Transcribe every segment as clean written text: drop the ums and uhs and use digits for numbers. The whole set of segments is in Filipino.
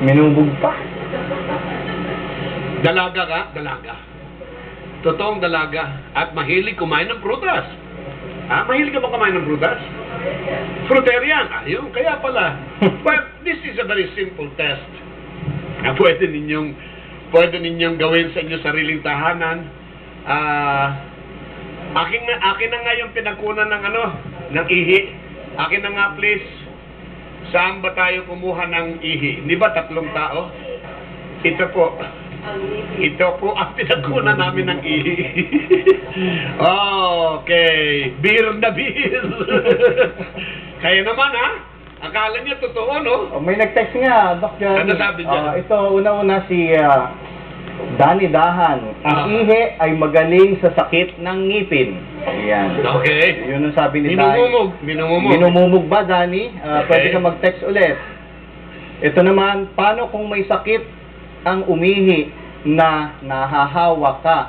Minubog pa. Dalaga ka? Dalaga. Totoong dalaga. At mahilig kumain ng prutas. Mahilig ka ba kumain ng prutas? Fruitarian. Ayun, kaya pala. But this is a very simple test. Pwede ninyong gawin sa inyong sariling tahanan. Akin na nga yung pinagkunan ng ihi. Akin na nga, please. Saan ba tayo kumuha ng ihi? Hindi ba 3 tao? Ito po ang pinagkunan namin ng ihi. Okay. Beer na beer. Kaya naman, akala niya totoo, no? May nag-text nga, Doc Johnny. Ano sabi niya? Ito, una-una si Danny Dahan. Ang ihi ay magaling sa sakit ng ngipin. Ayan. Okay. Yun ang sabi ni Danny. Minumumog ba, Danny? Pwede ka mag-text ulit. Ito naman, paano kung may sakit ang umihi na nahawa ka?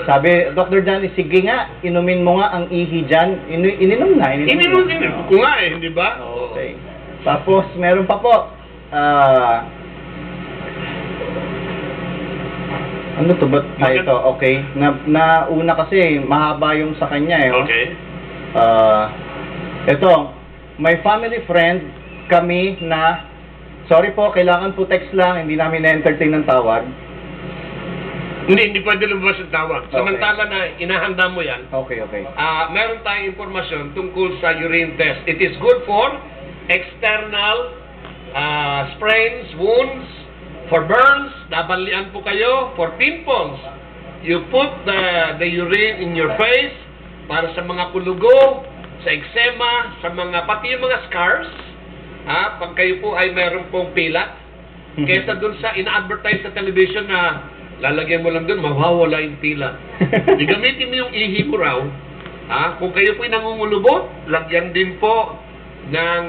Sabi, Dr. Johnny, sige nga, inumin mo nga ang ihi dyan. Ininom na. Ininom ko nga hindi ba? Okay. Tapos, meron pa po. Ano to ba? Ito, okay. Una kasi, mahaba yung sa kanya Okay. Ito, my family friend, kami na, sorry po, kailangan po text lang, hindi namin na-entertain ng tawag. Hindi pwede lumabas yung tawag. Okay. Samantala na inahanda mo yan, Okay. meron tayong informasyon tungkol sa urine test. It is good for external sprains, wounds, for burns, nabalian po kayo, for pimples. You put the urine in your face para sa mga kulugo, sa eczema, sa mga, pati yung mga scars, pag kayo po ay meron pong pilat, kesa dun sa ina-advertise sa television na lalagyan mo lang dun, mawawala yung pilat. Gamitin mo yung ihi mo raw. Kung kayo po ay nangungulubot, lagyan din po ng